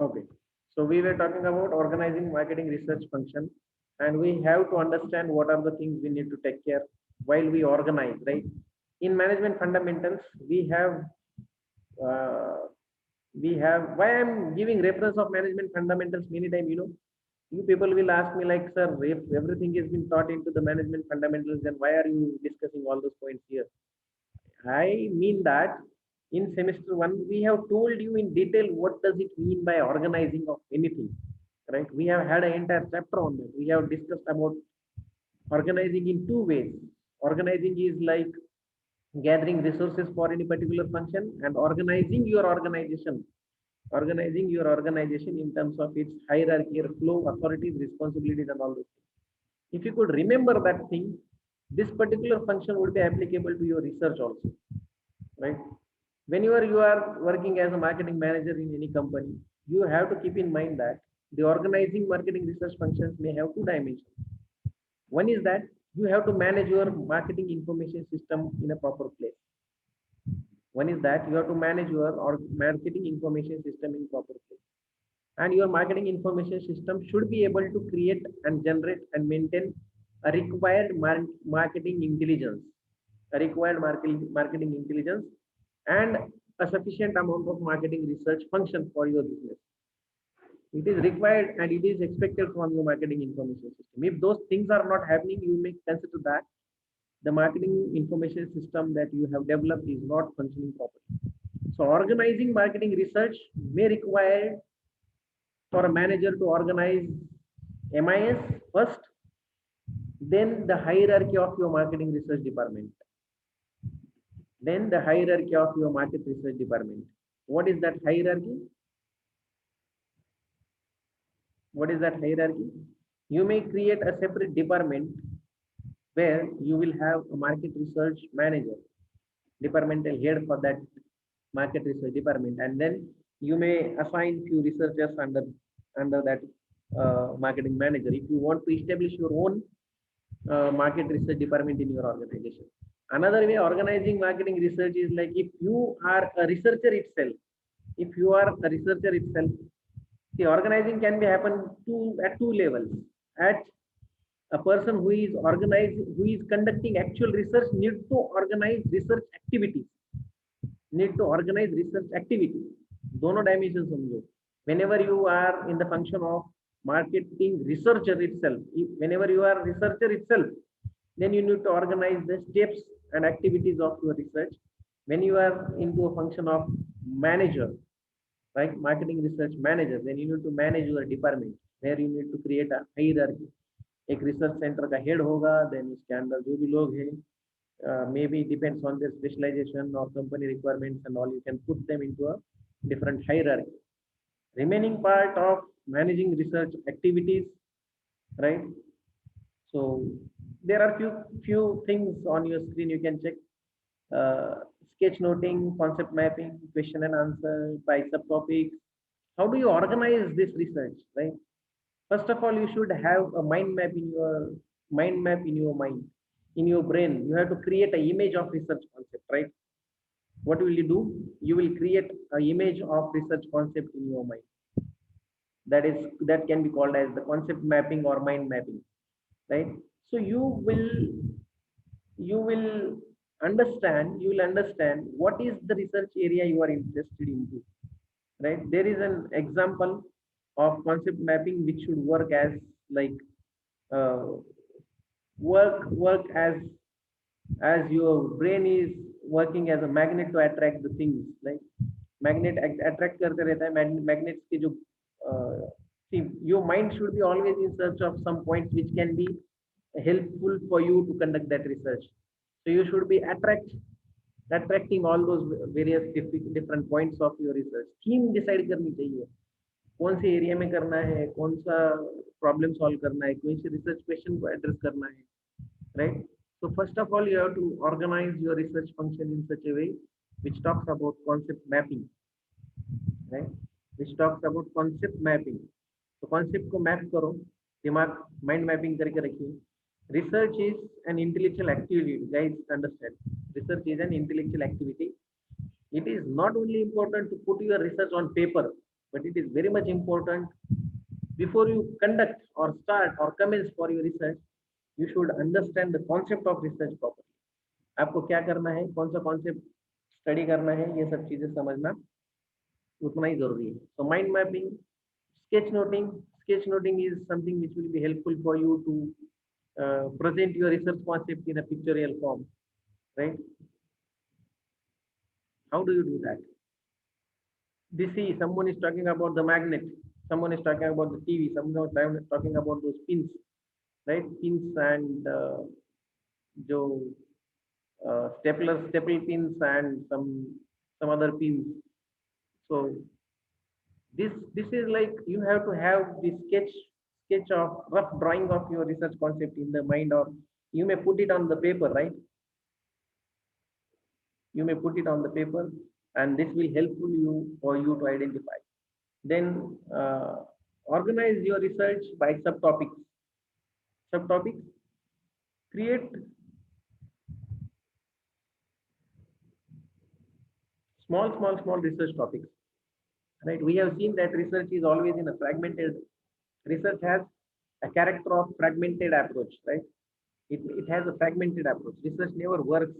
Okay. So we were talking about organizing marketing research function, and we have to understand what are the things we need to take care while we organize, right? In management fundamentals, uh, we have why I'm giving reference of management fundamentals many times, you people will ask me like, sir, if everything has been taught into the management fundamentals, then why are you discussing all those points here? I mean that in semester one, we have told you in detail what does it mean by organizing of anything, right? We have had an entire chapter on that. We have discussed about organizing in two ways. Organizing is like gathering resources for any particular function, and organizing your organization in terms of its hierarchy, flow, authorities, responsibilities, and all those things. If you could remember that thing, this particular function would be applicable to your research also, right? Whenever you are working as a marketing manager in any company, you have to keep in mind that the organizing marketing research functions may have two dimensions. One is that you have to manage your marketing information system in a proper place. One is that you have to manage your or marketing information system in proper place. And your marketing information system should be able to create and generate and maintain a required marketing intelligence, marketing intelligence, and a sufficient amount of marketing research function for your business. It is required and it is expected from your marketing information system. If those things are not happening, you may consider that the marketing information system that you have developed is not functioning properly. So organizing marketing research may require for a manager to organize MIS first, then the hierarchy of your marketing research department, then the hierarchy of your market research department. What is that hierarchy? What is that hierarchy? You may create a separate department where you will have a market research manager, departmental head for that market research department, and then you may assign few researchers under that marketing manager if you want to establish your own market research department in your organization. Another way organizing marketing research is like if you are a researcher itself, if you are a researcher itself, the organizing can be happen at two levels. At a person who is conducting actual research need to organize research activity. दोनों dimensions समझो. Whenever you are in the function of marketing researcher itself, whenever you are researcher itself, then you need to organize the steps and activities of your research. When you are into a function of manager, right, marketing research manager, then you need to manage your department where you need to create a hierarchy. एक research centre का head होगा, then उसके अंदर जो भी लोग हैं, maybe depends on their specialization or company requirements and all, you can put them into a different hierarchy. Remaining part of managing research activities, right? So there are few things on your screen you can check. uh, Sketch noting, concept mapping, question and answer by subtopics. How do you organize this research, right? First of all, you should have a mind map in your mind, in your brain. You have to create an image of research concept, right? What will you do? You will create an image of research concept in your mind. That can be called as the concept mapping or mind mapping, right? So you will understand what is the research area you are interested into, right? There is an example of concept mapping which should work as like uh, work as your brain is working as a magnet to attract the things, like magnet attract करते रहता है magnets के जो see, your mind should be always in search of some points which can be helpful for you to conduct that research. So you should be attracting all those various different points of your research. Theme decide करनी चाहिए, कौन से area में करना है, कौन सा problem solve करना है, कौन से रिसर्च क्वेश्चन को एड्रेस करना है, right? So first of all, you have to organize your research function in such a way which talks about concept mapping, right? Which talks about concept mapping. तो concept को map करो, दिमाग mind mapping करके रखिए. Research is an intellectual activity, guys. Understand? Research is an intellectual activity. It is not only important to put your research on paper. but it is very much important before you conduct or start or commence for your research, you should understand the concept of research properly. आपको क्या करना है, कौन सा concept study करना है, ये सब चीजें समझना उतना ही जरूरी है. So mind mapping, sketch noting. Sketch noting is something which will be helpful for you to present your research concept in a pictorial form, right? How do you do that? This is someone is talking about the magnet, someone is talking about the TV, someone is talking about those pins, right? Pins and jo staple pins and some other pins. So this is like you have to have the sketch of rough drawing of your research concept in the mind, or you may put it on the paper, right? You may put it on the paper, and this will helpful you for you to identify. Then organize your research by subtopics. Subtopics. Create small research topics. Right? We have seen that research is always in a fragmented. Research has a character of fragmented approach, right? It has a fragmented approach. Research never works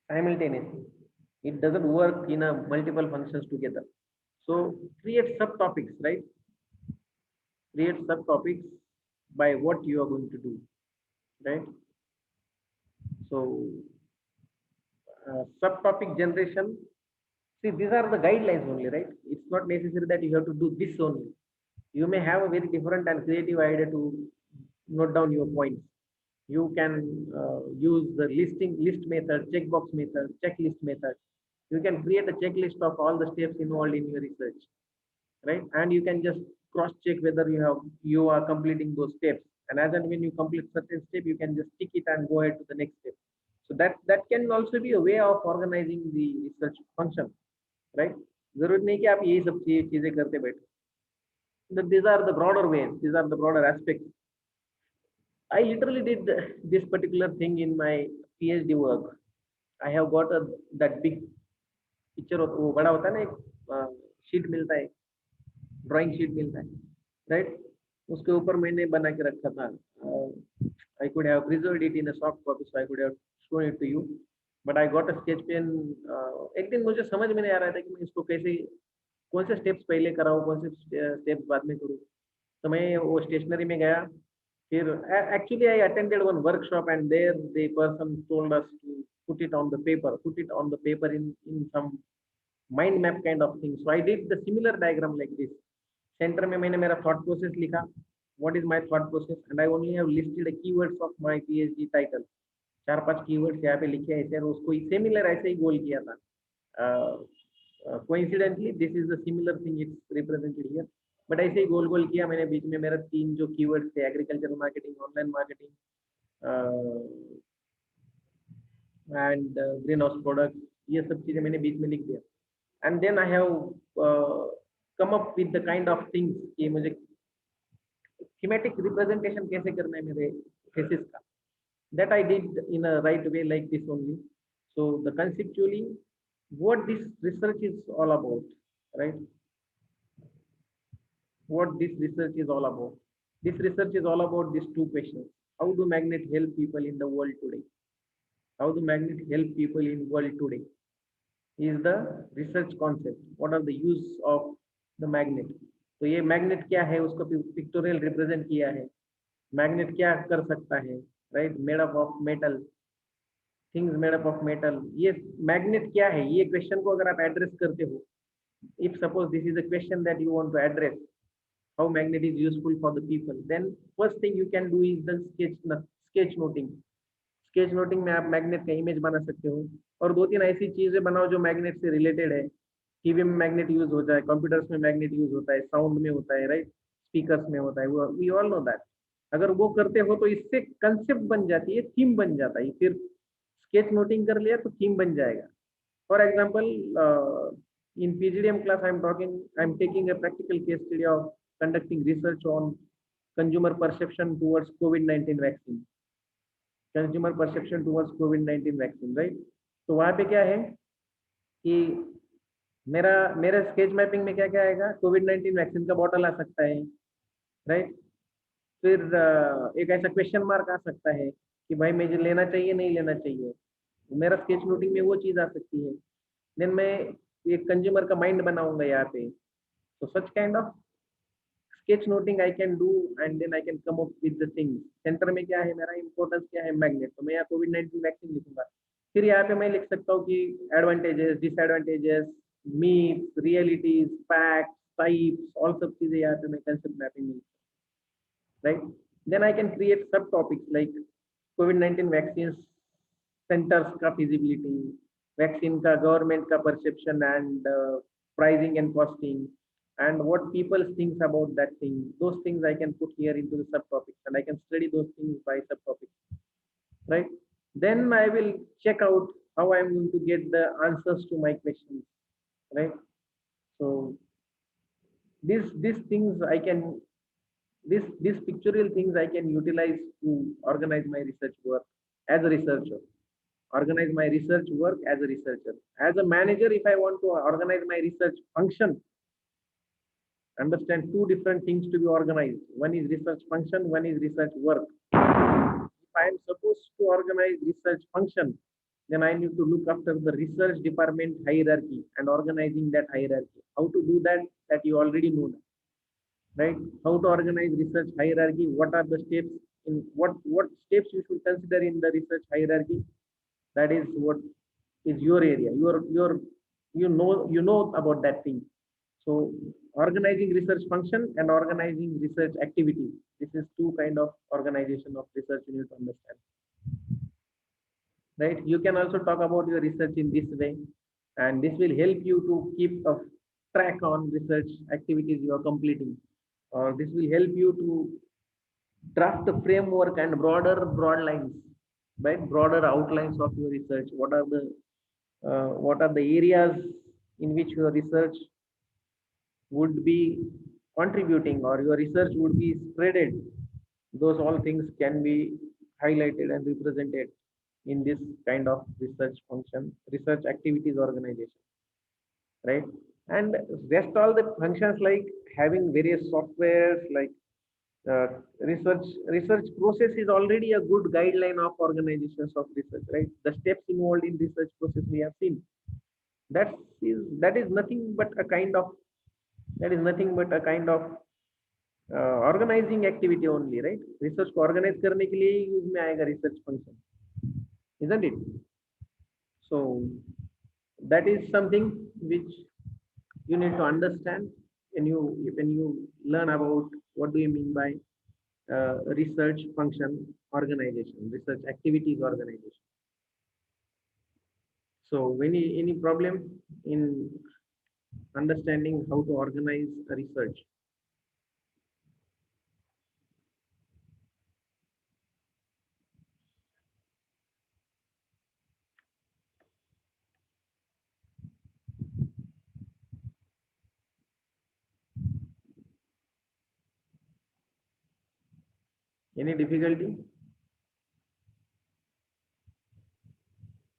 simultaneously. It doesn't work in a multiple functions together. So create subtopics, right? Create subtopics by what you are going to do, right? So subtopic generation. See, these are the guidelines only, right? It's not necessary that you have to do this only. You may have a very different and creative idea to note down your points. You can use the list method, checkbox method, checklist method. You can create a checklist of all the steps involved in your research, right? And you can just cross check whether you are completing those steps. And as and when you complete certain step, you can just tick it and go ahead to the next step. So that can also be a way of organizing the research function, right? जरूरत नहीं कि आप यही सब चीजें करते बैठे. These are the broader ways. These are the broader aspects. I literally did this particular thing in my PhD work. I have got that big picture of वो बड़ा होता है ना, एक शीट मिलता है, ड्राइंग शीट मिलता है, राइट? उसके ऊपर मैंने बना के रखा था. I could have preserved it in a soft copy, so I could have shown it to you. But I got a sketch pen. एक दिन मुझे समझ में नहीं आ रहा था कि मैं इसको कैसे, कौन से स्टेप्स पहले कराऊं, कौन से स्टेप्स बाद में करूं. तो मैं वो स्टेशनरी में गया. Here, actually, I attended one workshop, and there the person told us to put it on the paper in some mind map kind of thing. So I did the similar diagram like this. Center में मैंने मेरा thought process लिखा. What is my thought process? And I only have listed the keywords of my PhD title. 4-5 keywords यहाँ पे लिखे ऐसे, और उसको similar ऐसे ही गोल किया था. Coincidentally, this is the similar thing it's represented here. But ऐसे ही गोल गोल किया मैंने. बीच में मेरा 3 जो कीवर्ड्स थे, agriculture marketing, online marketing and green house product, ये सब चीजें मैंने बीच में लिख दिया. And then I have come up with the kind of things कि मुझे थीमेटिक रिप्रेजेंटेशन कैसे करना है मेरे थीसिस का. That I did in a right way like this only. So the conceptually what this research is all about, right? What this research is all about. This research is all about these 2 questions. How do magnets help people in the world today? How do magnets help people in world today? Is the research concept. What are the use of the magnet? तो ये magnet क्या है, उसको pictorial represent किया है. Magnet क्या कर सकता है, right? Made up of metal, things made up of metal. ये मैग्नेट क्या है, ये क्वेश्चन को अगर आप एड्रेस करते हो, if suppose this is a question that you want to address, how magnet is useful for the people, then first thing you can do is the sketch noting. Sketch noting में आप magnet का image बना सकते हो, और 2-3 ऐसी चीजें बनाओ जो मैग्नेट से रिलेटेड है. टीवी में मैग्नेट यूज होता है, कंप्यूटर्स में मैग्नेट यूज होता है, साउंड में होता है, राइट? स्पीकर्स में होता है. We all know that. अगर वो करते हो तो इससे कंसेप्ट बन जाती है, थीम बन जाता है. फिर स्केच नोटिंग कर लिया तो थीम बन जाएगा. For example, in PGDM class, I'm taking a practical case study of conducting research on consumer perception towards COVID-19 vaccine. Consumer perception towards COVID-19 vaccine, right? तो वहाँ पे क्या है कि मेरा मेरा स्केच मैपिंग में क्या क्या आएगा, कोविड-19 वैक्सीन का बॉटल आ सकता है, राइट। फिर एक ऐसा क्वेश्चन मार्क आ सकता है कि भाई मुझे लेना चाहिए नहीं लेना चाहिए, मेरा स्केच नोटिंग में वो चीज आ सकती है। देन मैं एक कंज्यूमर का माइंड बनाऊंगा यहाँ पे। तो such kind of sketch noting I can do, and then I can come up with the thing. Centre में क्या है मेरा इंपॉर्टेंस, क्या है मैग्नेट, तो मैं यहाँ कोविड-19 वैक्सीन लिखूंगा। फिर यहाँ पे मैं लिख सकता हूँ कि advantages, disadvantages, myth, realities, facts, types, all सब चीजें यहाँ पे मैं कंसेप्ट मैपिंग में, right? Then I can create subtopics like COVID-19 vaccines centers का feasibility, vaccine का government का perception and pricing and costing, and what people thinks about that thing. Those things I can put here into the subtopics, and I can study those things by subtopics, right? Then I will check out how I'm going to get the answers to my questions, right? So these things I can, these pictorial things I can utilize to organize my research work as a researcher. Organize my research work as a researcher. As a manager, if I want to organize my research function, understand two different things to be organized. One is research function, one is research work. If I am supposed to organize research function, then I need to look after the research department hierarchy and organizing that hierarchy. How to do that? That you already know, right? How to organize research hierarchy, what are the steps, in what steps you should consider in the research hierarchy. That is what is your area, your you know about that thing. So organizing research function and organizing research activities, this is two kind of organization of research you need to understand, right? You can also talk about your research in this way, and this will help you to keep a track on research activities you are completing, or this will help you to draft the framework and broad lines, right? Broader outlines of your research. What are the areas in which your research would be contributing, or your research would be spreaded. Those all things can be highlighted and represented in this kind of research function, research activities organization, right? And rest all the functions like having various softwares like uh, research process is already a good guideline of organizations of research, right? The steps involved in research process we have seen. That is nothing but a kind of, that is nothing but a kind of organizing activity only, right? Research को organize करने के लिए use में आएगा research function, isn't it? So that is something which you need to understand when you learn about what do you mean by research function organization, research activities organization. So any problem in understanding how to organize a research? Any difficulty?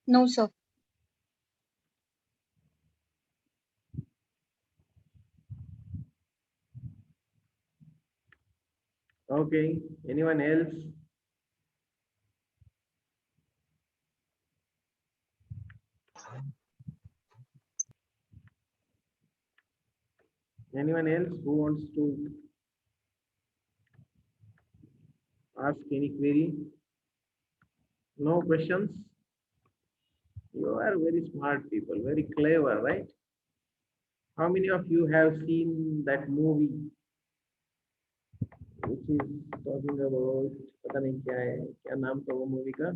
No, sir. Okay, anyone else? Anyone else who wants to ask any query? No questions? You are very smart people, very clever, right? How many of you have seen that movie which is talking about, पता नहीं क्या है, क्या नाम था वो movie का,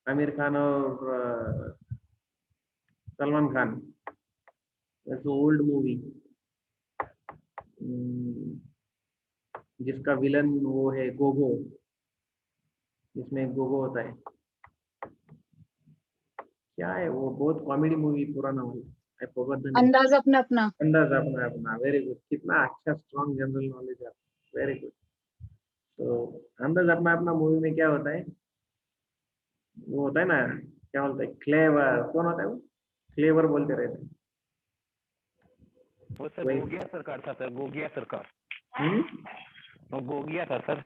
आमिर खान और Salman Khan, that's old movie जिसका विलन वो है गोगो, जिसमें गोगो होता है, क्या है वो, बहुत कॉमेडी मूवी, पुराना वाला, आई फॉरगॉट द नेम। अंदाज अपना अपना। अंदाज अपना अपना, वेरी गुड, कितना अच्छा स्ट्रॉन्ग जनरल नॉलेज है, वेरी गुड। तो अंदाज अपना अपना मूवी में क्या होता है, वो होता है ना, क्या बोलते हैं, क्लेवर, कौन होता है वो, क्लेवर बोलते रहते हैं, वो सर गोगिया सरकार था सर, गोगिया सरकार। वो गोगिया था सर।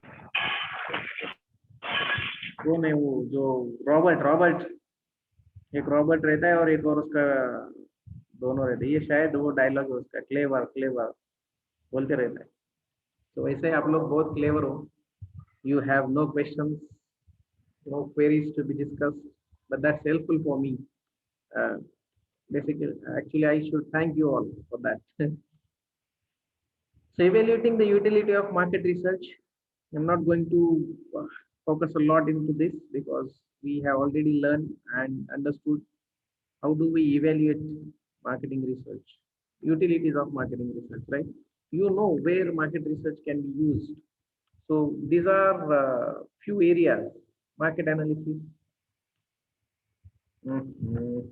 कौन है वो? जो रॉबर्ट रॉबर्ट, एक रॉबर्ट रहता है और एक और उसका, दोनों रहते हैं। ये शायद वो डायलॉग है उसका, क्लेवर क्लेवर बोलते रहता है। तो वैसे आप लोग बहुत क्लेवर हो। You have no questions, no queries to be discussed, but that's helpful for me. Uh, Basically, actually, I should thank you all for that. So, evaluating the utility of market research, I'm not going to focus a lot into this because we have already learned and understood how do we evaluate marketing research, utilities of marketing research, right? You know where market research can be used. So these are few areas: market analysis. Mhm.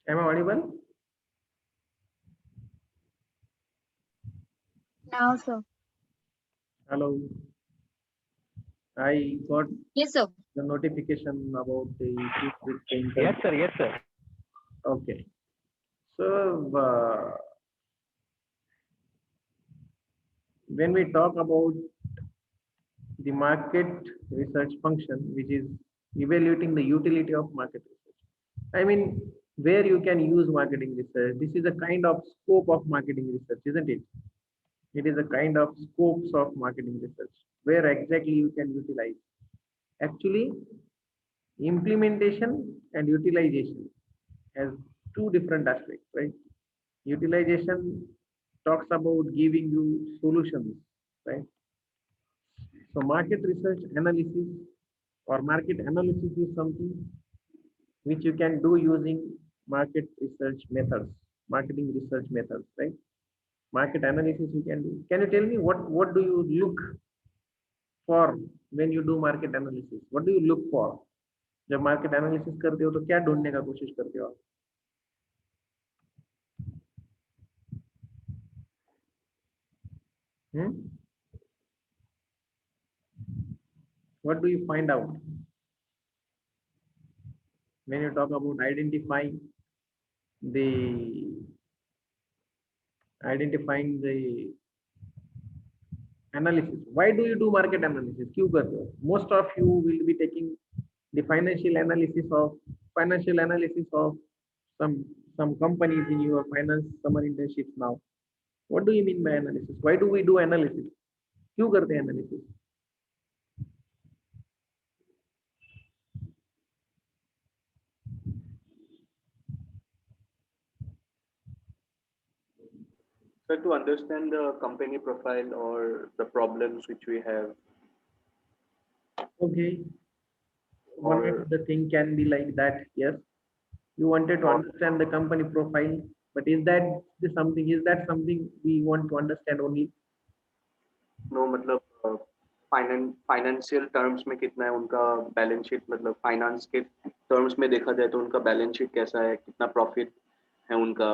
Am I audible? Now, sir. Hello. I got Yes, sir. the notification about the issues with the internet. Yes sir, yes sir. Okay. So when we talk about the market research function, which is evaluating the utility of market research, I mean, where you can use marketing research. This is a kind of scope of marketing research, isn't it? It is a kind of scopes of marketing research where exactly you can utilize. Actually, implementation and utilization has two different aspects, right? Utilization talks about giving you solutions, right? So market research analysis or market analysis is something which you can do using market research methods, marketing research methods, right? Market analysis you can do. Can you tell me what do you look for when you do market analysis? What do you look for? जब market analysis करते हो तो क्या ढूंढने का कोशिश करते हो आप? Hmm? What do you find out when you talk about the identifying the analysis? Why do you do market analysis? क्यों करते हो? Most of you will be taking the financial analysis of some some companies in your finance summer internships now. What do you mean by analysis? Why do we do analysis? क्यों करते हैं analysis? So to understand the company profile or the problems which we have, Okay, one or of the thing can be like that. Yes, you wanted to or understand the company profile, but is that something we want to understand only? no मतलब financial terms में कितना है उनका balance sheet, मतलब finance के terms में देखा जाए तो उनका बैलेंस शीट कैसा है, कितना प्रॉफिट है उनका,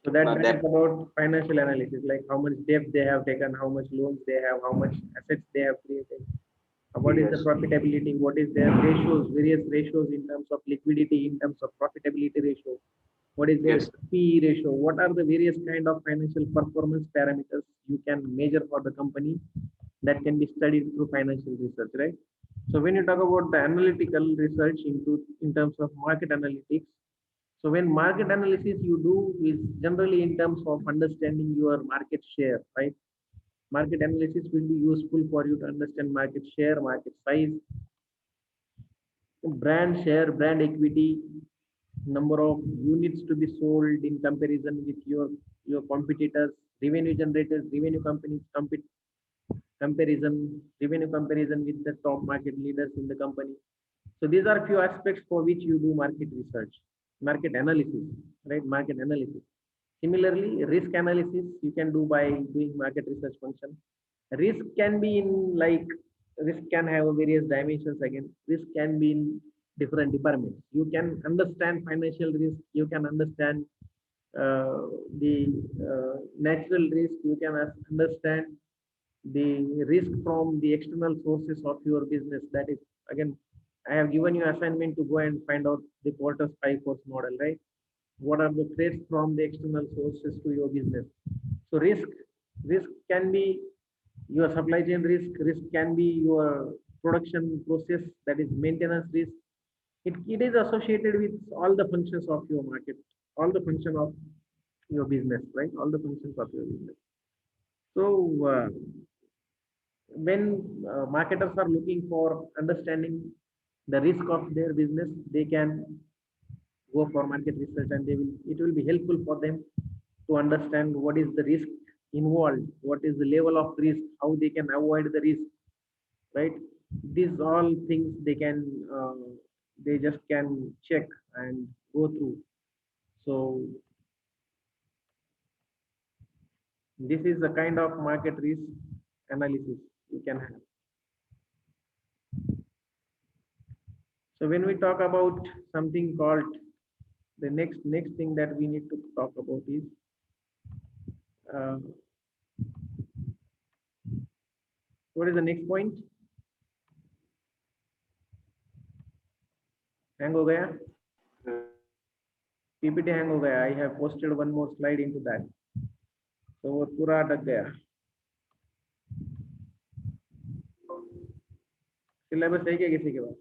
So कितना that is depth. about financial analysis, like how much debt they have taken, how much loans they have, how much assets they have created, what is the yes profitability, what is their ratios, various ratios in terms of liquidity, in terms of profitability ratio, what is their yes PE ratio, what are the various kind of financial performance parameters you can measure for the company that can be studied through financial research, right? So when you talk about the analytical research in terms of market analytics, so when market analysis you do is generally in terms of understanding your market share, right? Market analysis will be useful for you to understand market share, market size, brand share, brand equity, number of units to be sold in comparison with your competitors, revenue generators, revenue companies, revenue comparison with the top market leaders in the company. So these are few aspects for which you do market research, market analysis, right? Market analysis. Similarly, risk analysis you can do by doing market research function. Risk can be in like risk can have various dimensions again. Risk can be in different departments. You can understand financial risk, you can understand the natural risk, you can understand the risk from the external sources of your business. That is, again, I have given you assignment to go and find out the Porter's 5 force model, right? What are the threats from the external sources to your business? So risk can be your supply chain risk, risk can be your production process, that is maintenance risk. It is associated with all the functions of your market, all the function of your business, right? All the functions of your business. So when marketers are looking for understanding the risk of their business, they can go for market research, and it will be helpful for them to understand what is the risk involved, what is the level of risk, how they can avoid the risk, right? These all things they just can check and go through. So this is the kind of market risk analysis you can have. So when we talk about something called the next thing that we need to talk about is what is the next point? Hang ho gaya? PPT hang ho gaya. I have posted one more slide into that. So वो पूरा अटक गया. Syllabus है क्या किसी के पास?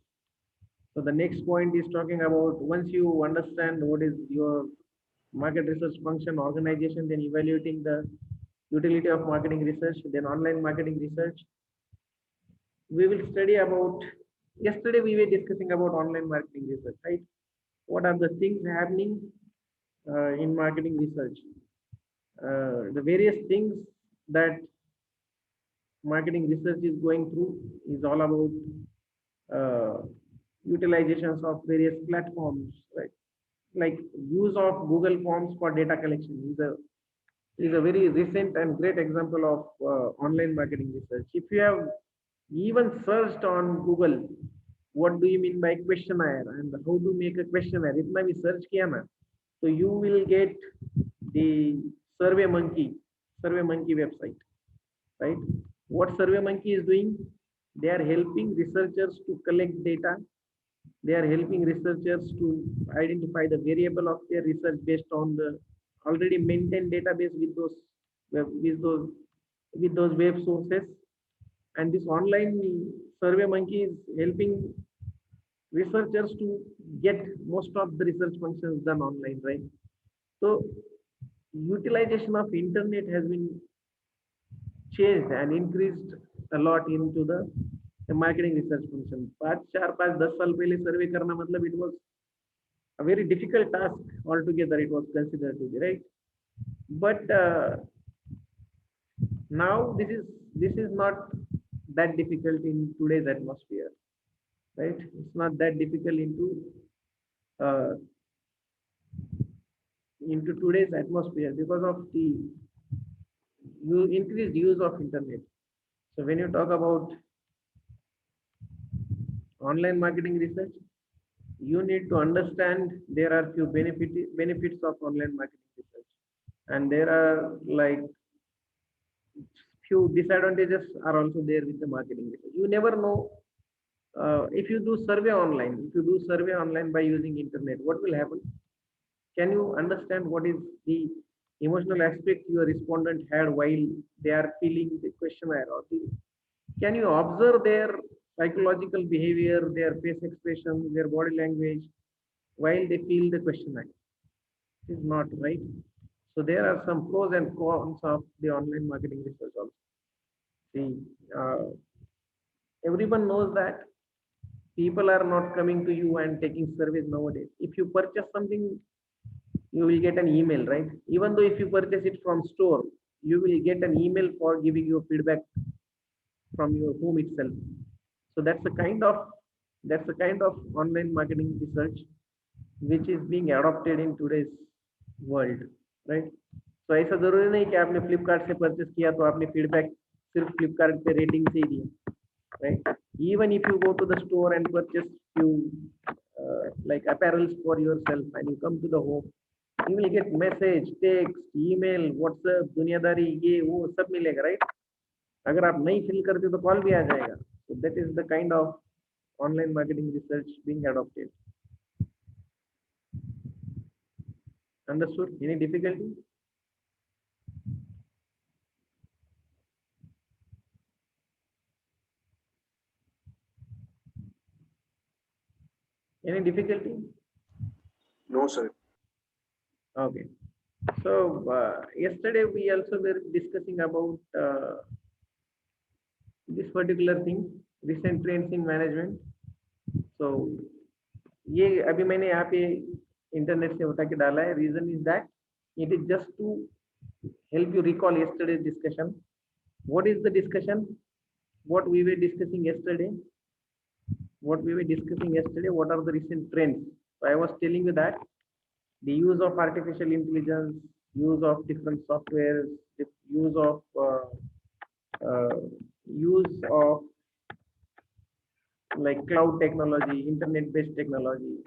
So the next point is talking about, once you understand what is your market research function, organization, then evaluating the utility of marketing research, then online marketing research. We will study about, yesterday we were discussing about online marketing research, right? What are the things happening in marketing research? The various things that marketing research is going through is all about utilizations of various platforms, right? Like use of Google Forms for data collection is a very recent and great example of online marketing research. If you have even searched on Google, what do you mean by questionnaire and how to make a questionnaire, itna bhi search kiya na, so you will get the SurveyMonkey website, right? What SurveyMonkey is doing, they are helping researchers to collect data. They are helping researchers to identify the variable of their research based on the already maintained database with those web sources. And this online SurveyMonkey is helping researchers to get most of the research functions done online, right? So utilization of internet has been changed and increased a lot into the marketing research function. 5-4-5-10 साल पहले सर्वे करना मतलब it was a very difficult task altogether. It was considered to be, right? But now this is not that difficult in today's atmosphere, right? It's not that difficult into today's atmosphere because of the increased use of internet. So when you talk about online marketing research, you need to understand there are few benefits of online marketing research, and there are like few disadvantages are also there with the marketing research. You never know if you do survey online by using internet, what will happen? Can you understand what is the emotional aspect your respondent had while they are filling the questionnaire, or can you observe their psychological behavior, their face expression, their body language while they fill the questionnaire? It is not right. So there are some pros and cons of the online marketing research also. See, everyone knows that people are not coming to you and taking surveys nowadays. If you purchase something, you will get an email, right? Even though if you purchase it from store, you will get an email for giving you feedback from your home itself. So that's the kind of online marketing research which is being adopted in today's world, right? So ऐसा जरूरी नहीं कि आपने फ्लिपकार्ट से purchase किया तो आपने feedback सिर्फ फ्लिपकार्ट पे रेटिंग से ही दिया, right? Even if you go to the store and purchase few like apparels for yourself, and you come to the home, you will get message, text, email, WhatsApp, दुनियादारी ये वो सब मिलेगा, right? अगर आप नहीं fill करते तो call भी आ जाएगा. So that is the kind of online marketing research being adopted. Understood? Any difficulty? Any difficulty? No, sir. Okay. So yesterday we also were discussing about this particular thing, recent trends in management. So ये अभी मैंने यहाँ पे internet से उठा के डाला है. Reason is that it is just to help you recall yesterday's discussion. What is the discussion? What we were discussing yesterday? What we were discussing yesterday? What are the recent trends? So I was telling you that the use of artificial intelligence, use of different softwares, use of like cloud technology, internet-based technology,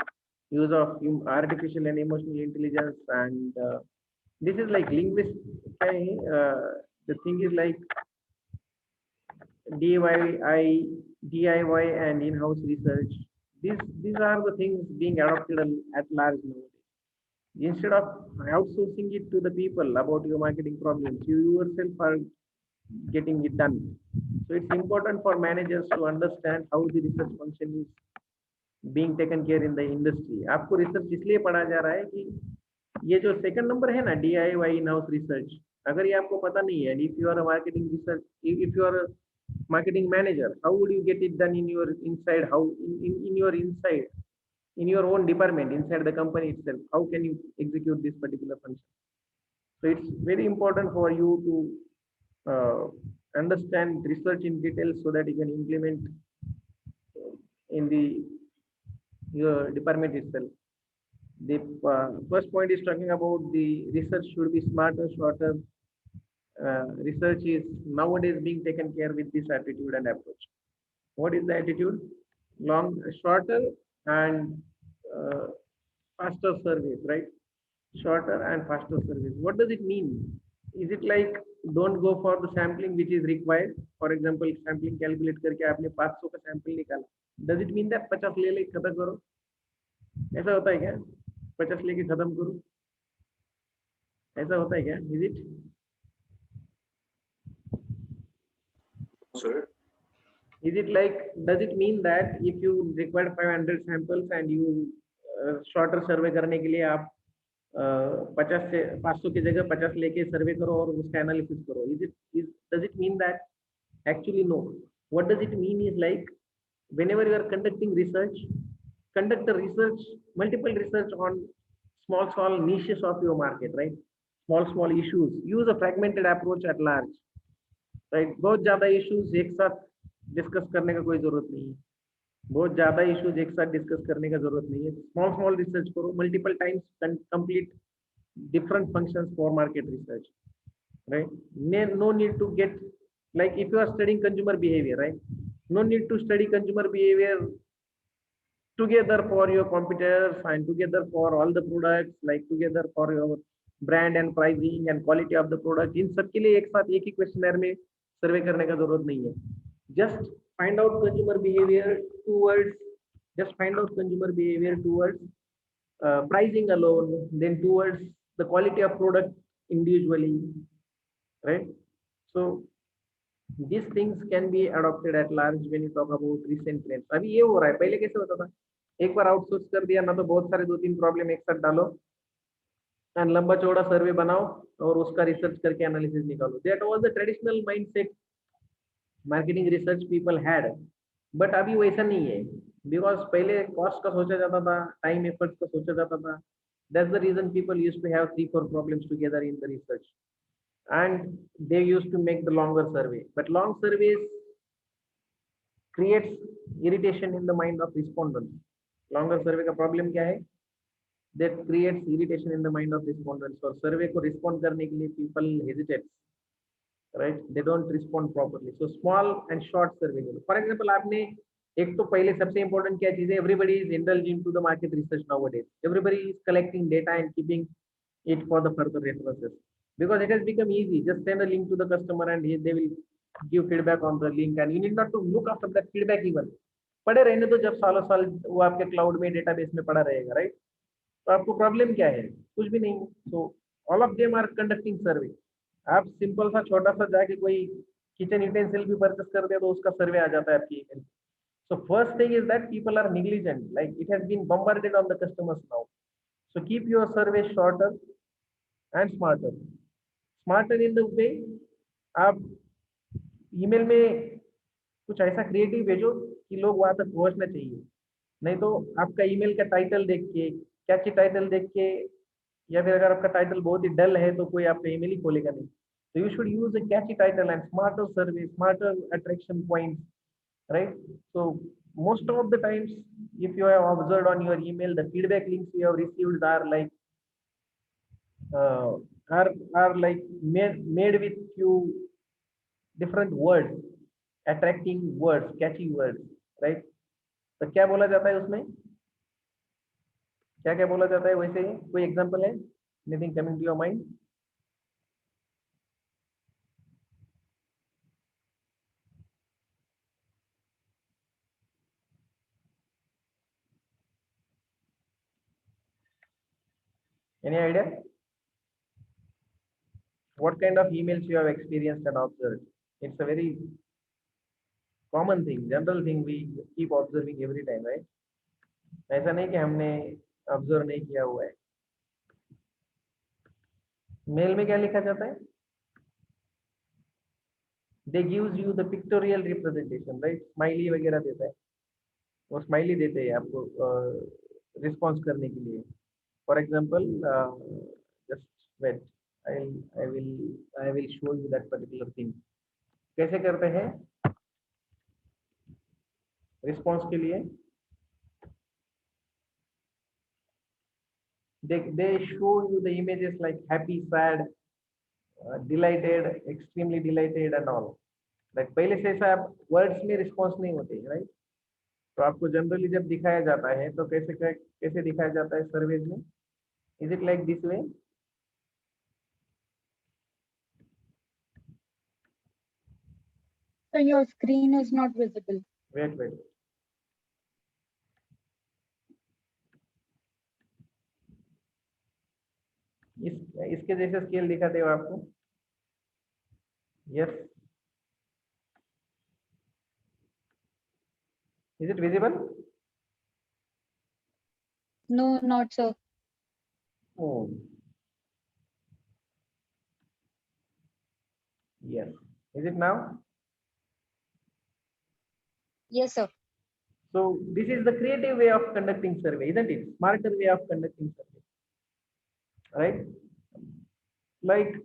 use of artificial and emotional intelligence, and this is like linguist. The thing is like DIY and in-house research. These are the things being adopted at large nowadays. Instead of outsourcing it to the people about your marketing problems, you yourself are getting it done. So it's important for managers to understand how the research function is being taken care in the industry. आपको research इसलिए पढ़ा जा रहा है कि ये जो second number है ना, DIY in-house research, अगर ये आपको पता नहीं है, if you are a marketing research, if you are a marketing manager, how would you get it done in your inside? How in your inside? In your own department, inside the company itself, how can you execute this particular function? So it's very important for you to understand research in detail so that you can implement in your department itself. The first point is talking about the research should be smarter, shorter. Research is nowadays being taken care with this attitude and approach. What is the attitude? Shorter and faster service, right? Shorter and faster service. What does it mean? Is it like don't go for the sampling which is required? For example, sampling calculate करके आपने 500 का sample निकाला. Does it mean that 50 ले खत्म करो? ऐसा होता है क्या? 50 लेके खत्म करो? ऐसा होता है क्या? Is it? Sir. Is it like, does it mean that if you require 500 samples and you shorter survey करने के लिए आप 50 से 500 की जगह 50 लेके सर्वे करो और उसका एनालिसिस करो? Does it mean that? Actually no. What does it mean is like whenever you are conducting research, conduct a research, multiple research on small niches of your market, right? Small issues. Use a fragmented approach at large, right? बहुत ज्यादा issues एक साथ discuss करने का कोई जरूरत नहीं है. बहुत ज्यादा इश्यूज एक साथ डिस्कस करने का जरूरत नहीं है. स्मॉल रिसर्च करो, multiple times complete different functions for market research, right? No need to get like if you are studying consumer behavior, right? No need to study consumer behavior together for your competitors and together for all the products, like together for your brand and pricing and quality of the product. इन सब के लिए एक साथ एक ही questionnaire में सर्वे करने का जरूरत नहीं है. Just find out consumer behavior towards pricing alone, then towards the quality of product individually, right? So these things can be adopted at large when you talk about recent trends. अभी ये हो रहा है, पहले कैसे होता था? एक बार आउटसोर्स कर दिया ना, तो बहुत सारे 2-3 प्रॉब्लम एक साथ डालो एंड लंबा चौड़ा सर्वे बनाओ और उसका रिसर्च करके एनालिसिस निकालो. That was the traditional mindset marketing research people had. But अभी वैसा नहीं है, बिकॉज पहले कॉस्ट का सोचा जाता था, टाइम एफर्ट्स का सोचा जाता था. That's the reason people used to have 3-4 problems together in the research and they used to make the longer survey. But long surveys creates irritation in the mind of respondents. Longer survey का problem क्या है? That creates irritation in the mind of respondents. और survey को respond करने के लिए people hesitate, right? They don't respond properly. So small and short survey. For example, आपने एक तो पहले सबसे इंपॉर्टेंट क्या चीज है, everybody is indulging to the market research nowadays, everybody is collecting data and keeping it for the further references, because it has become easy. Just send a link to the customer and they will give feedback on the link, and you need not to look after that feedback even. पड़े रहने तो जब सालों साल वो आपके cloud में database में पड़ा रहेगा, राइट? तो आपको प्रॉब्लम क्या है? कुछ भी नहीं। So all of them are conducting survey. आप सिंपल सा छोटा सा जाके कोई किचन यूटेंसिल भी परचेस करते हैं तो उसका सर्वे आ जाता है आपकी email. So first thing is that people are negligent, like it has been bombarded on the customers now. So keep your survey shorter and smarter. Smarter in the way, आप email में कुछ ऐसा क्रिएटिव भेजो कि लोग वहां तक पहुंचना चाहिए। नहीं तो आपका ईमेल का टाइटल देख के, क्या की टाइटल देख के, या फिर अगर आपका टाइटल बहुत ही डल है तो कोई आपका ईमेल ही खोलेगा नहीं। तो you should use a Kainchi title and smarter survey, smarter attraction points, right? So most of the times, if you have observed on your email, the feedback links you have received are like uh, are like made with few different words, attracting words, catchy words, right? तो क्या बोला जाता है उसमें, क्या क्या बोला जाता है वैसे ही? कोई एग्जांपल है? Anything coming to your mind? Any idea? What kind of emails you have experienced and observed? It's a very common thing, general thing we keep observing every time, right? ऐसा नहीं कि हमने ऑब्जर्व नहीं किया हुआ है। Mail में क्या लिखा जाता है? They gives you the pictorial representation, right? Smiley वगैरह देता है, वो स्माइली देते हैं आपको रिस्पॉन्स करने के लिए। For example just wait, I will show you that particular thing. कैसे करते हैं रिस्पॉन्स के लिए? they show you the images like happy, sad, delighted, extremely delighted and all. Like पहले से ऐसा वर्ड्स में रिस्पॉन्स नहीं होते, राइट? तो आपको जनरली जब दिखाया जाता है तो कैसे दिखाया जाता है सर्वेज में? Is it like this way? So your screen is not visible. Wait इसके जैसे स्केल दिखाते हो आपको? Yes, is it visible? No, not so. Oh, yes. Is it now? Yes, sir. So this is the creative way of conducting survey, isn't it? Smarter way of conducting survey, right? Like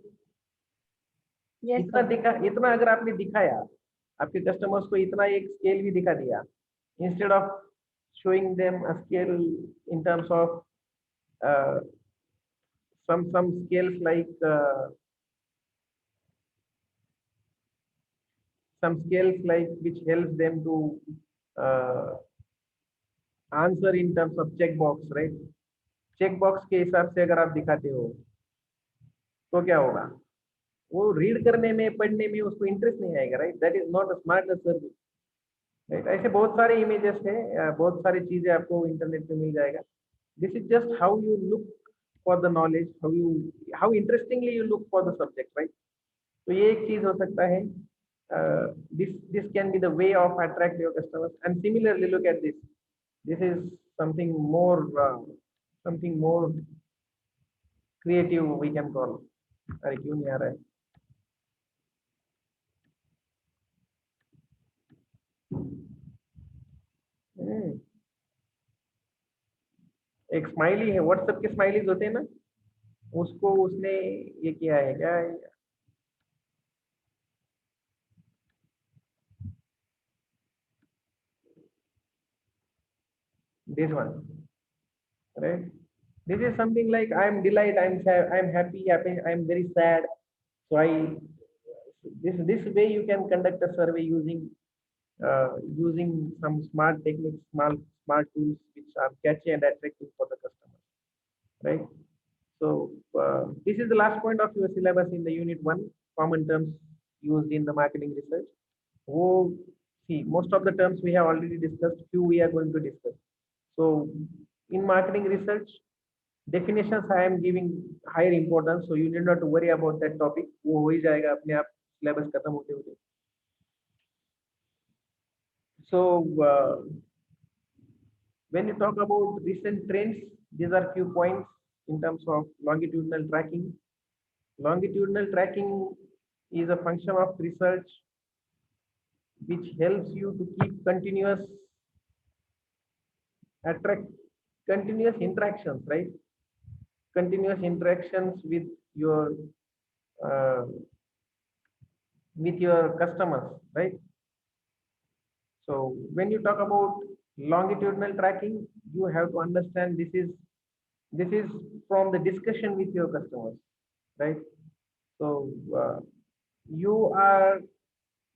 Yes, इतना अगर आपने दिखाया, आपके customers को इतना एक scale भी दिखा दिया, instead of showing them a scale in terms of some scales like which helps them to uh, answer in terms of checkbox, right? Checkbox के हिसाब से अगर आप दिखाते हो तो क्या होगा? वो रीड करने में, पढ़ने में उसको इंटरेस्ट नहीं आएगा, right? That is not a smart service, right? ऐसे बहुत सारे इमेजेस हैं, बहुत सारी चीजें आपको इंटरनेट पे मिल जाएगा। This is just how you look for the knowledge, how interestingly you look for the subject, right? तो ये एक चीज हो सकता है। This can be the way of attract your customers. And similarly look at this is something more creative we can call. अरे क्यों नहीं आ रहा है? एक स्माइली है, व्हाट्सएप के स्माइलीज होते हैं ना, उसको उसने ये किया है क्या? This one, right? This is something like I am delight, I'm happy, I'm very sad. So this way you can conduct a survey using using some smart techniques, smart tools which are catchy and attractive for the customer, right? So this is the last point of your syllabus in the unit 1, common terms used in the marketing research. Oh, see, most of the terms we have already discussed, few we are going to discuss. So in marketing research, definitions I am giving higher importance, so you need not to worry about that topic. वो हो ही जाएगा अपने आप syllabus खत्म होते होते. So when you talk about recent trends, these are few points in terms of longitudinal tracking. Longitudinal tracking is a function of research which helps you to keep continuous interactions, right? Continuous interactions uh, with your customers, right? So when you talk about longitudinal tracking, you have to understand this is from the discussion with your customers, right? So you are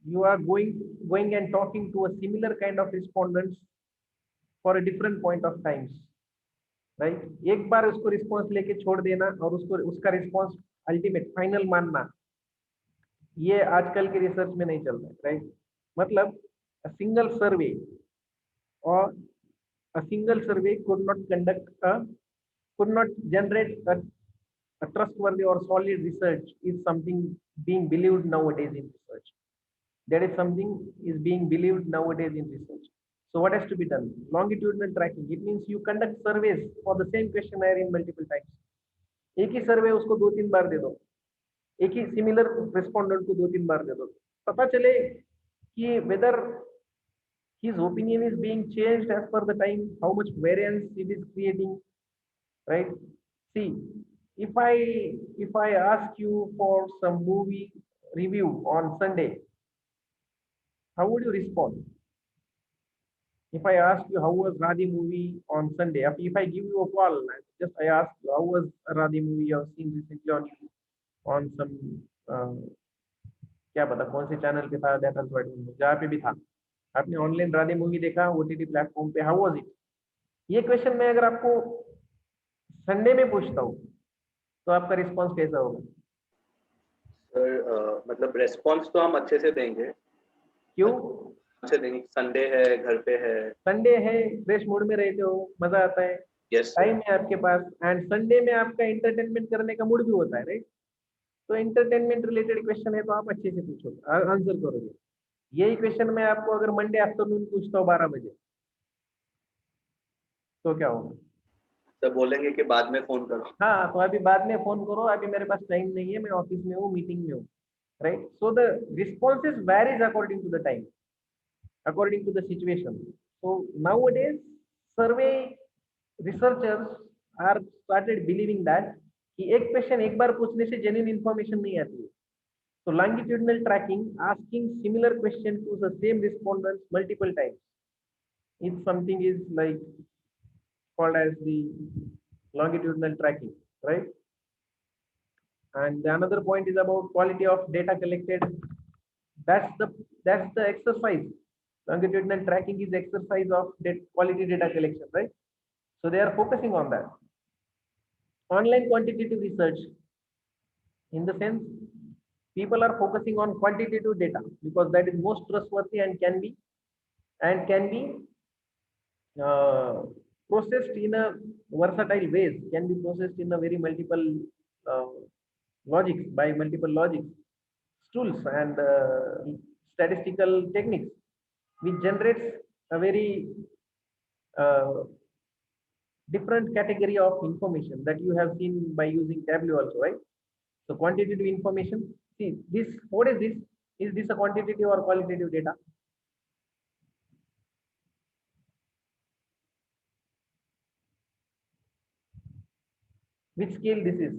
going and talking to a similar kind of respondents for a different point of times, right? एक बार उसको response लेके छोड़ देना और उसका response ultimate final मानना, ये आजकल के रिसर्च में नहीं चल रहा है, राइट? मतलब a single survey or a single survey could not generate a trustworthy or solid research is something being believed nowadays in research. That is something is being believed nowadays in research. So what has to be done? Longitudinal tracking. It means you conduct surveys for the same questionnaire in multiple times. एक ही सर्वे उसको 2-3 बार दे दो, एक ही similar respondent को 2-3 बार दे दो, पता चले कि whether his opinion is being changed as per the time, how much variance it is creating, right? See, if I ask you for some movie review on Sunday, how would you respond? If I ask you how was Radhi movie on Sunday, if I give you a call, just I ask you how was Radhi movie you have seen recently on some क्या पता कौन से channel पे था, that advertisement जहाँ पे भी था, आपने ऑनलाइन राधे मूवी देखा ओटीटी प्लेटफॉर्म पे, हाउ वाज इट? ये क्वेश्चन मैं अगर आपको संडे में पूछता हूँ तो आपका रिस्पांस कैसा होगा? सर मतलब रिस्पांस तो हम अच्छे से देंगे. क्यों अच्छे देंगे? संडे है, घर पे है, संडे है, फ्रेश मूड में रहते हो, मजा आता है, यस टाइम है आपके पास, एंड संडे में आपका एंटरटेनमेंट करने का मूड भी होता है, राइट? तो एंटरटेनमेंट रिलेटेड क्वेश्चन है तो आप अच्छे से पूछोगे, आंसर करोगे. यही क्वेश्चन मैं आपको अगर मंडे आफ्टरनून पूछता हूँ 12 बजे तो क्या होगा? तो बोलेंगे कि बाद में फोन करो. हाँ, तो अभी बाद में फोन करो, अभी मेरे पास टाइम नहीं है, मैं ऑफिस में हूँ, मीटिंग में हूँ, right? So the responses varies according to the time, according to the situation. So nowadays survey researchers are started believing that कि एक क्वेश्चन एक बार पूछने से जेन्युइन इंफॉर्मेशन नहीं आती है. So longitudinal tracking, asking similar question to the same respondents multiple times, if something is like called as the longitudinal tracking, right? And the another point is about quality of data collected. That's the exercise. Longitudinal tracking is exercise of quality data collection, right? So they are focusing on that. Online quantitative research, in the sense, people are focusing on quantitative data because that is most trustworthy and can be processed in a versatile ways, can be processed in a very multiple logics, by multiple logics tools and statistical techniques, which generates a very different category of information that you have seen by using Tableau also, right? So quantitative information. See this. What is this? Is this a quantitative or qualitative data? Which scale this is?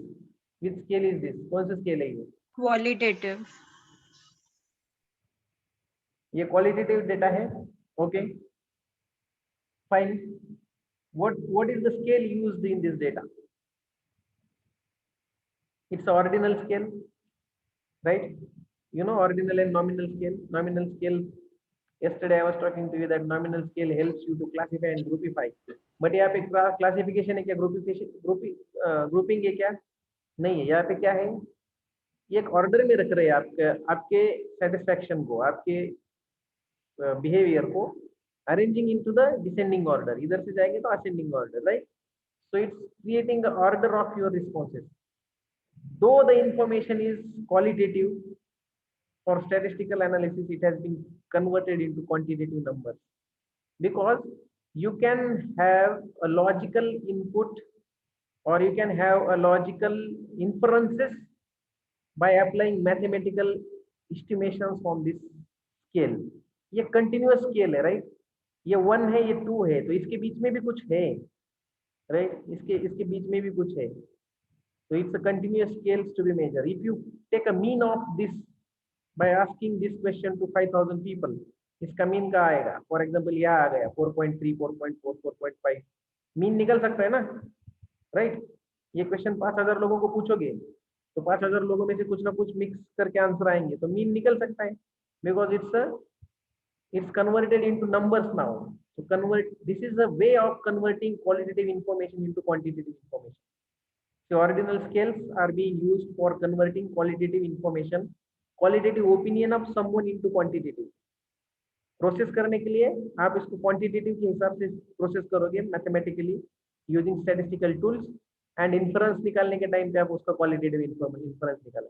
Which scale is this? कौन सा scale है ये? Qualitative. ये qualitative data है. Okay. Fine. What is the scale used in this data? It's an ordinal scale, right? You know ordinal and nominal scale. Nominal scale Yesterday I was talking to you that nominal scale helps you to classify and groupify. But यहाँ पे classification है क्या, grouping है क्या? नहीं है। यहाँ पे क्या है, ये एक ऑर्डर में रख रहे हैं आपके सेटिस्फेक्शन को, आपके बिहेवियर को arranging into the descending order, इधर से जाएंगे तो ascending order, right? So it's creating the order of your responses. Though the information is qualitative, for statistical analysis it has been converted into quantitative numbers, because you can have a logical input or you can have a logical inferences by applying mathematical estimations from this scale. ये continuous scale है, right? ये 1 है, ये 2 है, तो इसके बीच में भी कुछ है, right? इसके बीच में भी कुछ है. So it's a continuous scales to be measured. If you take a mean of this by asking this question to 5,000 people, इसका मीन का आएगा. फॉर एग्जाम्पल यह आ गया 4.3, 4.4, 4.5. मीन निकल सकता है ना, राइट? ये क्वेश्चन 5,000 लोगों को पूछोगे तो 5,000 लोगों में से कुछ ना कुछ मिक्स करके आंसर आएंगे, तो मीन निकल सकता है, because it's converted into numbers now. So this is a way of converting qualitative information into quantitative information. So ordinal scales are being used for converting qualitative information, qualitative opinion of someone into quantitative. Process करने के लिए आप इसको quantitative के हिसाब से process करोगे mathematically using statistical tools, and inference निकालने के टाइम पे आप उसका क्वालिटेटिव इन्फरेंस निकालें.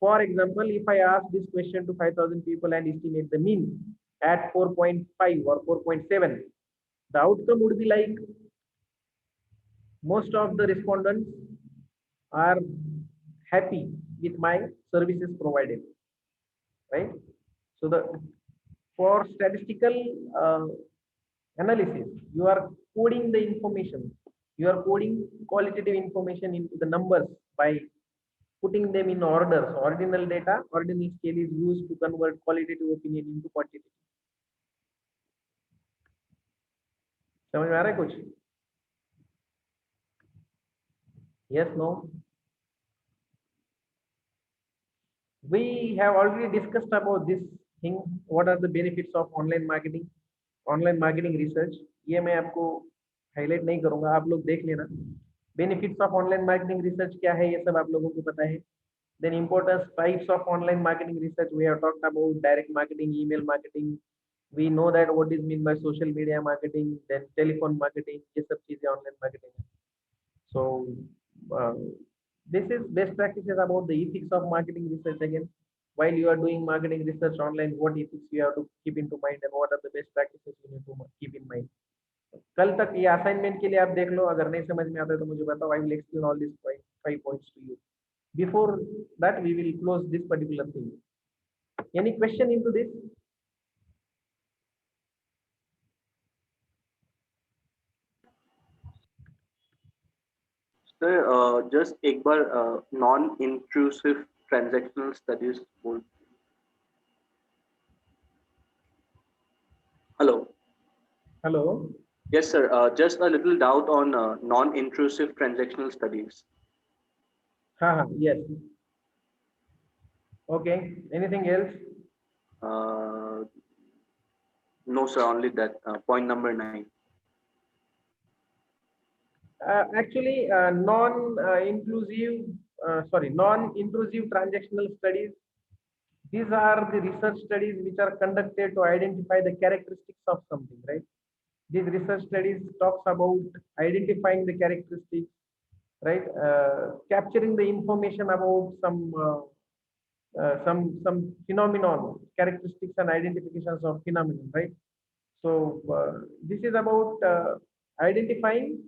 For example, if I ask this question to 5,000 people and estimate the mean at 4.5 or 4.7, the outcome would be like most of the respondents are happy with my services provided, right? So for statistical analysis, you are coding the information, you are coding qualitative information into the numbers by putting them in orders. Ordinal data, ordinal scale is used to convert qualitative opinion into quantitative. समझ में आ रहा है कुछ? Yes, no? We have already discussed about this thing. What are the benefits of online marketing research? ये मैं आपको highlight नहीं करूंगा, आप लोग देख लेना. Benefits of online marketing research क्या है, ये सब आप लोगों को पता है. Then importance, types of online marketing research we have talked about. Direct marketing, email marketing, we know that what is mean by social media marketing, then telephone marketing, ये सब चीजें ऑनलाइन मार्केटिंग है. So this is best practices about the ethics of marketing research. Again, while you are doing marketing research online, what ethics you have to keep into mind and what are the best practices you need to keep in mind. कल तक ये assignment के लिए आप देख लो, अगर नहीं समझ में आता है तो मुझे बताओ. I will explain all these 5 points to you. Before that, we will close this particular thing. Any question into this? Sir just एक बार नॉन इंट्रूसिव ट्रांजैक्शनल स्टडीज बोल. Hello. Yes sir, just a little doubt on non-intrusive transactional studies. Yes. Okay, anything else? No sir, only that. Point number 9. Actually, non-intrusive transactional studies, these are the research studies which are conducted to identify the characteristics of something, right? These research studies talks about identifying the characteristics, right? Capturing the information about some phenomenon, characteristics and identifications of phenomenon, right? So this is about identifying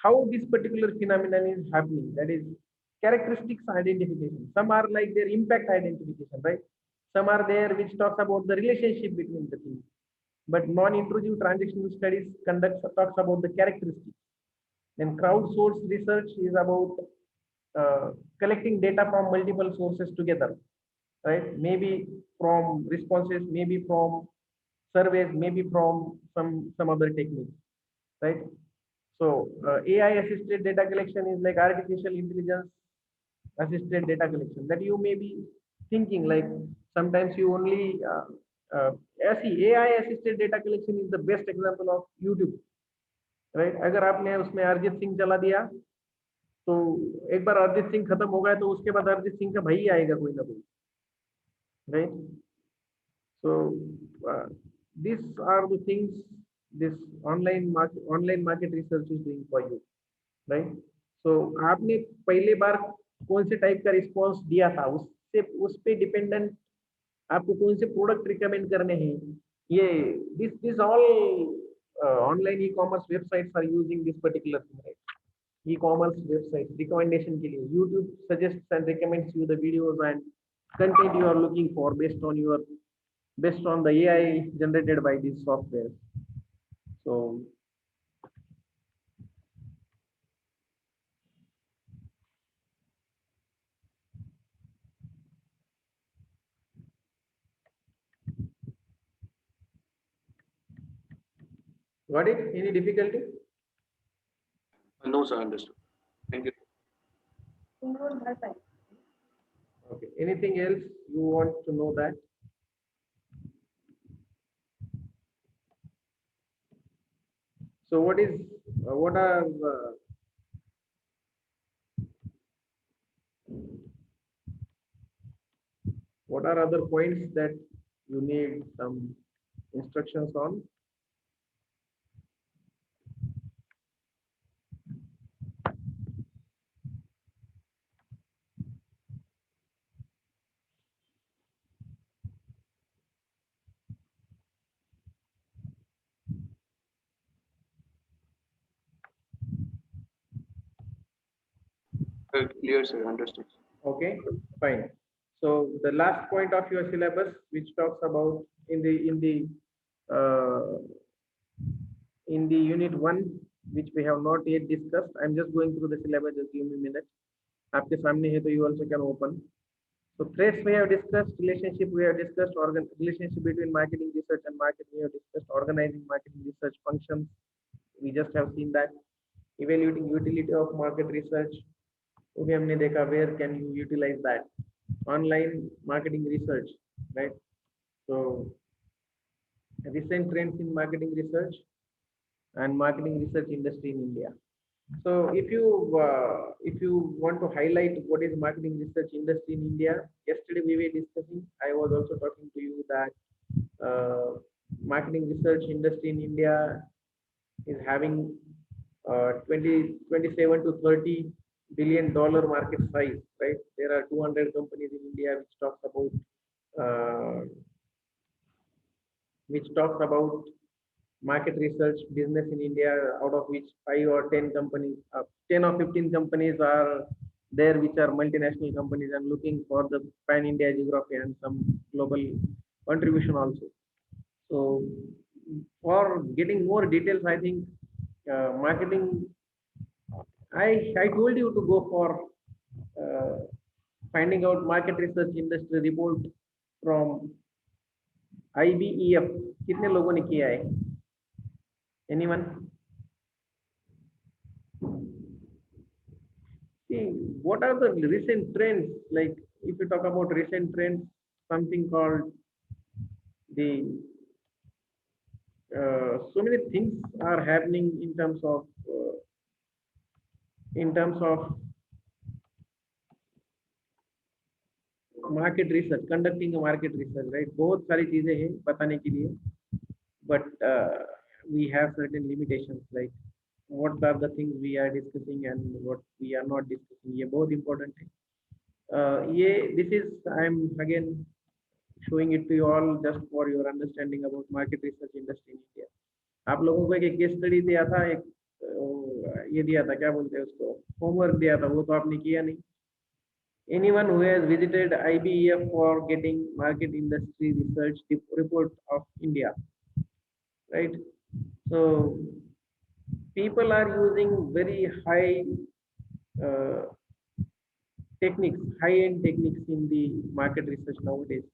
how this particular phenomenon is happening, that is characteristics identification. Some are like their impact identification, right? Some are there which talks about the relationship between the things. But non-intrusive transactional studies talks about the characteristics. Then crowdsourced research is about collecting data from multiple sources together, right? Maybe from responses, maybe from surveys, maybe from some other techniques, right? So AI assisted data collection is like artificial intelligence assisted data collection, that you may be thinking like sometimes you only ऐसी AI assisted data collection is the best example of YouTube, right? अगर आपने उसमें अरिजीत सिंह चला दिया तो एक बार अरिजीत सिंह खत्म हो गया तो उसके बाद अरिजीत सिंह का भाई आएगा कोई ना कोई, right? So these are the things this online market research is doing for you, right? So आपने पहले बार कौन से टाइप का रिस्पॉन्स दिया था उससे उस पे डिपेंडेंट आपको कौन से प्रोडक्ट रिकमेंड करने हैं, ये this all online e commerce websites are using this particular thing, right? E commerce website recommendation के लिए YouTube suggests and recommends you the videos and content you are looking for based on the AI generated by this software. So got it? Any difficulty? No, sir, understood. Thank you. Okay. Anything else you want to know that? So what are other points that you need some instructions on? Clear, sir, understood. Okay, fine. So the last point of your syllabus, which talks about in the unit 1, which we have not yet discussed. I'm just going through the syllabus. Just give me a minute. आपके सामने है तो you also can open. So threats we have discussed, relationship we have discussed, relationship between marketing research and market we have discussed, organizing marketing research functions. We just have seen that. Evaluating utility of market research. वो भी हमने देखा, where can you utilize that? Online marketing research, right? So recent trends in marketing research and marketing research industry in India. So if you want to highlight what is marketing research industry in India, yesterday we were discussing, I was also talking to you that marketing research industry in India is having 27 to 30 billion dollar market size, right? There are 200 companies in India which talks about market research business in India, out of which 5 or 10 companies, 10 or 15 companies are there which are multinational companies and looking for the pan India geography and some global contribution also. So for getting more details, I think marketing, I told you to go for finding out market research industry report from IBEF. कितने लोगों ने किया है? Anyone? See, what are the recent trends? Like if you talk about recent trends, something called the so many things are happening in terms of market research, conducting a market research, right? बहुत सारी चीजें हैं बताने के लिए, but we have certain limitations, like what are the things we are discussing and what we are not discussing. ये बहुत important है. ये this is, I'm again showing it to you all just for your understanding about market research industry in India. आप लोगों को एक case study दिया था, एक ये दिया था, क्या बोलते हैं उसको, होमवर्क दिया था, वो तो आपने किया नहीं. Anyone who has visited IBEF for getting market industry research report of India, right? So people are using very high techniques, high-end techniques in the market research nowadays.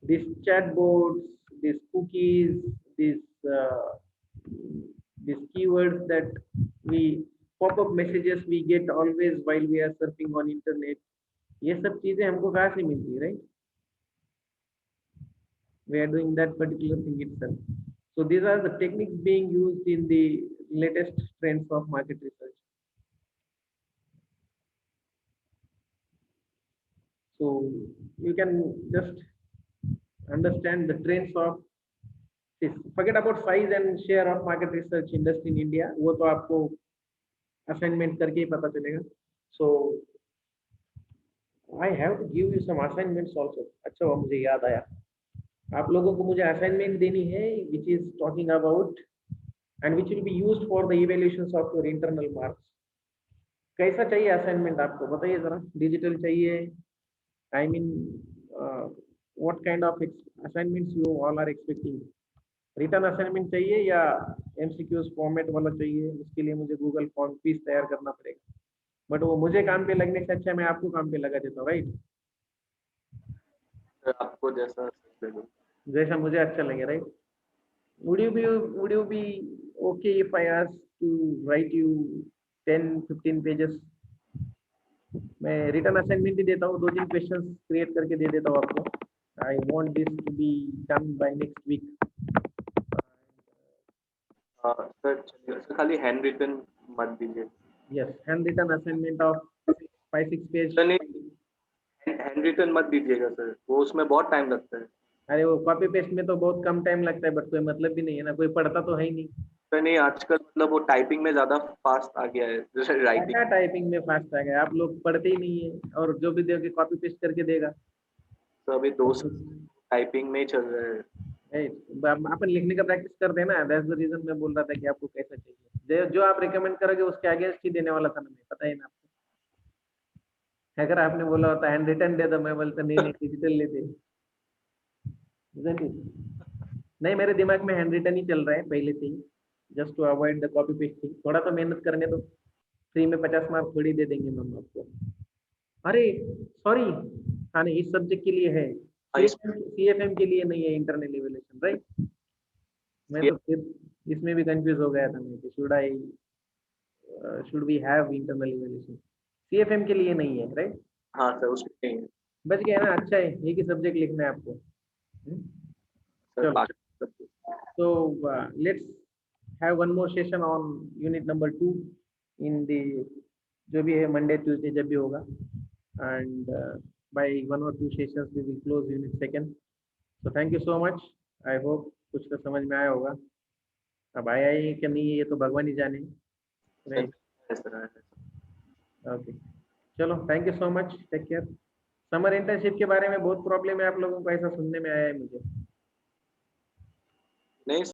These chatbots, these cookies, these keywords that we pop-up messages we get always while we are surfing on internet. ये सब चीजें हमको कहाँ से मिलती है, right? We are doing that particular thing itself. So these are the techniques being used in the latest trends of market research. So you can just understand the trends of this. Forget about size and share of market research industry in India. वो तो आपको assignment करके ही पता चलेगा. So I have to give you some assignments also. अच्छा हुआ मुझे याद आया. आप लोगों को मुझे assignment देनी है which is talking about and which will be used for the evaluations of your internal marks. कैसा चाहिए assignment आपको बताइए जरा. Digital चाहिए. I mean what kind of assignments you all are expecting? Return assignment चाहिए या एमसीक्यूज फॉर्मेट वाला चाहिए? उसके लिए मुझे गूगल फॉर्म पीस तैयार करना पड़ेगा, बट वो मुझे काम पे लगने से अच्छा मैं आपको काम पे लगा देता हूँ, राइट? आपको जैसा सही लगे। जैसा मुझे अच्छा लगे, right? would you be okay if I ask to write you 10-15 pages? मैं रिटर्न असाइनमेंट ही देता हूँ, 2-3 क्वेश्चंस क्रिएट करके दे देता हूँ आपको. I want this to be done by next week. Sir चलिए सर, खाली हैंड रिटन मत दीजिए। Yes, handwritten assignment of 5-6 page. Sir नहीं, हैंड रिटन मत दीजिएगा सर, वो उसमें बहुत टाइम लगता है। अरे वो कॉपी पेस्ट में तो बहुत कम टाइम लगता है, बट कोई मतलब भी नहीं है ना, कोई पढ़ता तो है ही नहीं. सर नहीं, आजकल मतलब वो टाइपिंग में ज्यादा फास्ट आ गया है जैसे राइटिंग। क्या टाइपिंग में फास्ट आ गया? आप लोग पढ़ते ही नहीं है और जो भी दोगे कॉपी पेस्ट करके देगा. तो अभी 2 टाइपिंग में ही चल रहा है। अपन लिखने का प्रैक्टिस करते हैं ना, दैट्स द रीजन मैं बोल रहा था कि आपको कैसा चाहिए. जो आप रिकमेंड करोगे उसके अगेंस्ट ही देने वाला था ना, मैं पता है ना आपको. अगर आपने बोला होता हैंड रिटन दे दो, मैं बोलता नहीं नहीं डिजिटल लेते. नहीं, मेरे दिमाग में हैंड रिटन ही चल रहा है पहले से ही, just to avoid the copy pasting. थोड़ा तो मेहनत करने दो, फ्री में 50 मार्क थोड़ी दे देंगे मैम आपको. अरे सॉरी, हाँ नहीं, इस सब्जेक्ट के लिए है, सीएफएम के लिए नहीं है इंटरनल इवैल्यूएशन, राइट? मैं तो फिर इसमें भी कंफ्यूज हो गया था मैं कि should we have internal evaluation. CFM के लिए नहीं है, राइट? हाँ सर, उसमें नहीं है। बच गया ना, अच्छा है, एक ही सब्जेक्ट लिखना है आपको. सर चलो, so let's have one more session on unit number 2 in the जो भी है मंडे ट्यूसडे जब भी होगा, and by 1 or 2 sessions we will close unit 2. so thank you so much. I hope कुछ तो समझ में आया होगा. अब आया ही कि नहीं ये तो भगवान ही जाने. ओके, चलो, thank you so much, take care. Summer internship के बारे में बहुत प्रॉब्लम है आप लोगों को, ऐसा सुनने में आया है मुझे. नहीं